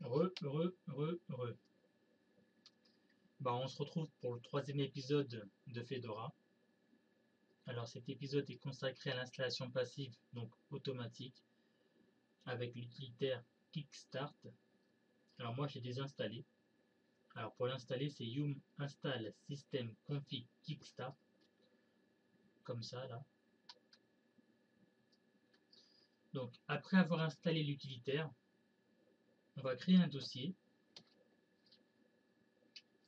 On se retrouve pour le troisième épisode de Fedora. Alors cet épisode est consacré à l'installation passive, donc automatique, avec l'utilitaire Kickstart. Alors moi j'ai désinstallé. Alors pour l'installer, c'est yum install system config kickstart, comme ça là. Donc après avoir installé l'utilitaire, on va créer un dossier.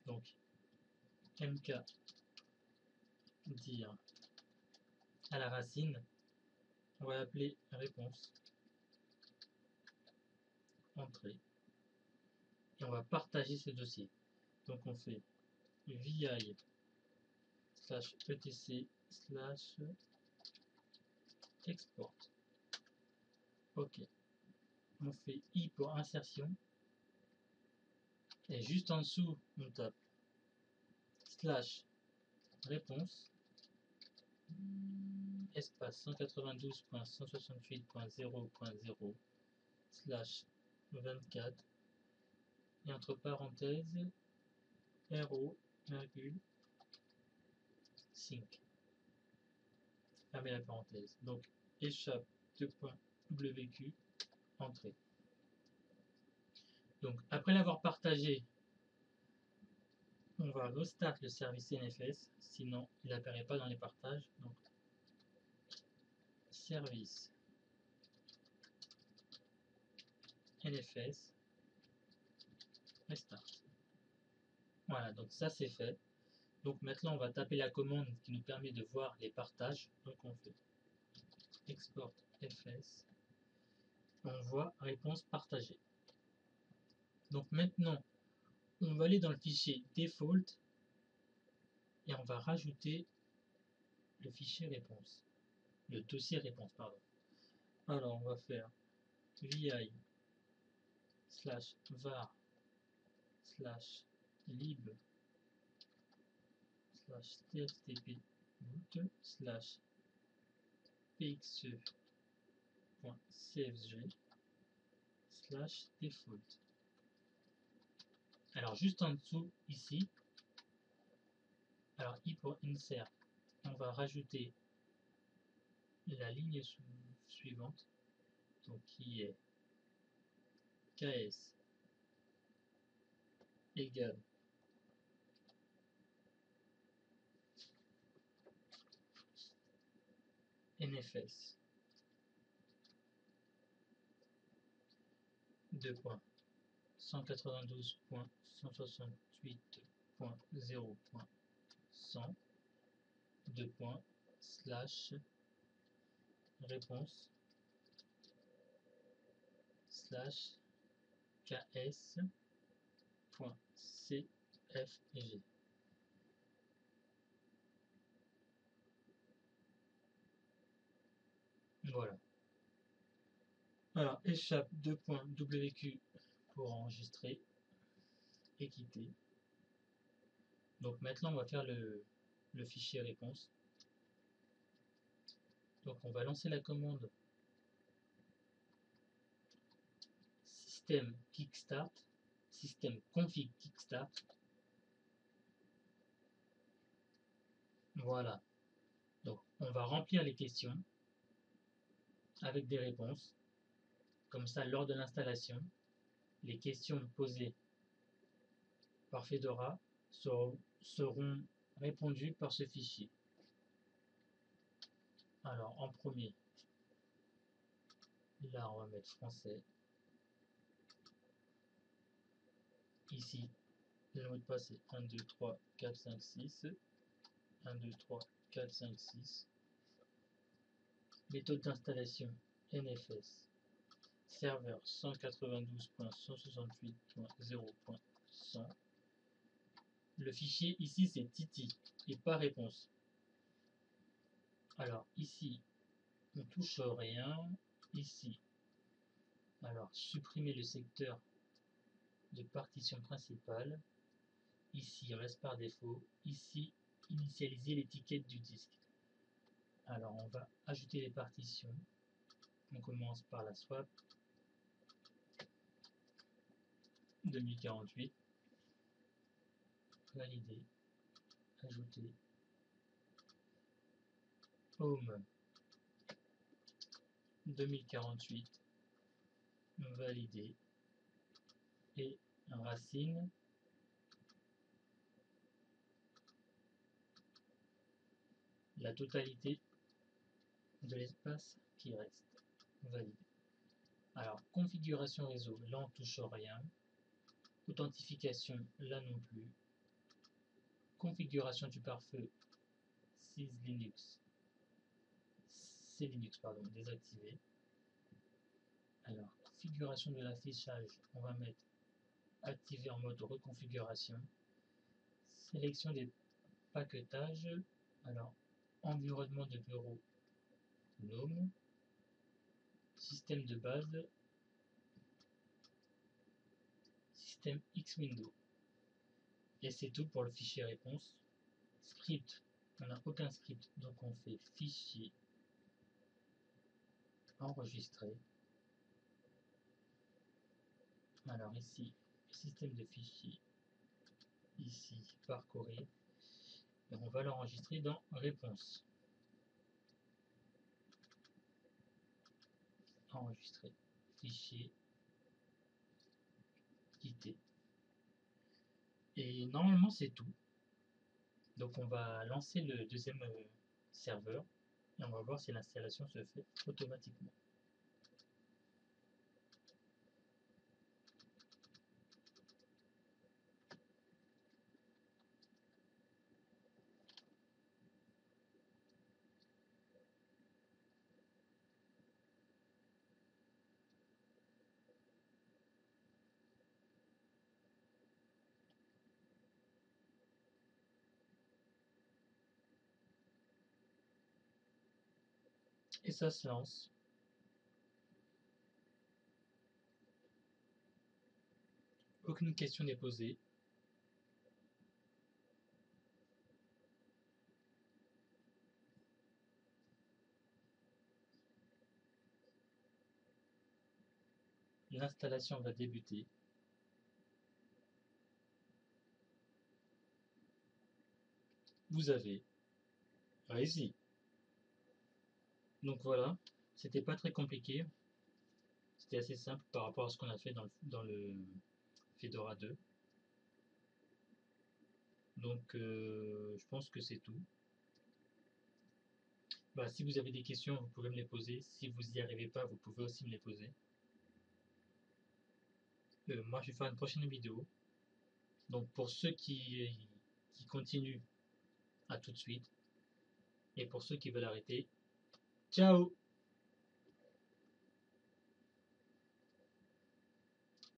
Donc mk dire à la racine, on va l'appeler réponse, entrée, et on va partager ce dossier. Donc on fait vi /etc/ export. Ok. On fait i pour insertion. Et juste en dessous, on tape /réponse espace 192.168.0.0/24 et entre parenthèses ro, sync. Fermez la parenthèse. Donc échappe 2.wq entrée. Donc après l'avoir partagé, on va restart le service NFS, sinon il n'apparaît pas dans les partages. Donc service NFS restart. Voilà, donc ça c'est fait. Donc maintenant on va taper la commande qui nous permet de voir les partages. Donc on fait export fs. On voit réponse partagée. Donc maintenant on va aller dans le fichier default et on va rajouter le fichier réponse, le dossier réponse, pardon. Alors on va faire vi /var /lib /tftp boot /pxe.cfg /default. Alors juste en dessous ici, alors i pour insert, on va rajouter la ligne suivante, donc qui est ks égale nfs 192.168.0.100 /réponse /ks.cfg. Voilà. Alors échappe 2.wq pour enregistrer et quitter. Donc maintenant on va faire le fichier réponse. Donc on va lancer la commande system kickstart, system config kickstart. Voilà. Donc on va remplir les questions avec des réponses. Comme ça, lors de l'installation, les questions posées par Fedora seront répondues par ce fichier. Alors en premier, là on va mettre français. Ici, le mot de passe est 1, 2, 3, 4, 5, 6. 1, 2, 3, 4, 5, 6. Méthode d'installation NFS. Serveur 192.168.0.100. Le fichier ici c'est Titi et pas réponse. Alors ici, on touche rien. Ici, alors supprimer le secteur de partition principale. Ici, reste par défaut. Ici, initialiser l'étiquette du disque. Alors, on va ajouter les partitions. On commence par la swap. 2048, valider, ajouter, home 2048, valider, et racine, la totalité de l'espace qui reste, valide. Alors, configuration réseau, là on touche rien. Authentification, là non plus. Configuration du pare-feu, Linux, Linux pardon, désactivé. Alors, configuration de l'affichage, on va mettre activé en mode reconfiguration. Sélection des paquetages. Alors, environnement de bureau, GNOME. Système de base, système X-Window. Et c'est tout pour le fichier réponse. Script, on n'a aucun script, donc on fait fichier, enregistrer. Alors ici, système de fichiers, ici, parcourir. Et on va l'enregistrer dans réponse. Enregistrer, fichier, quitter. Et normalement c'est tout. Donc on va lancer le deuxième serveur et on va voir si l'installation se fait automatiquement. Et ça se lance. Aucune question n'est posée. L'installation va débuter. Vous avez réussi. Donc voilà, c'était pas très compliqué. C'était assez simple par rapport à ce qu'on a fait dans le Fedora 2. Donc je pense que c'est tout. Bah, si vous avez des questions, vous pouvez me les poser. Si vous n'y arrivez pas, vous pouvez aussi me les poser. Moi, je vais faire une prochaine vidéo. Donc pour ceux qui continuent, à tout de suite. Et pour ceux qui veulent arrêter, ciao!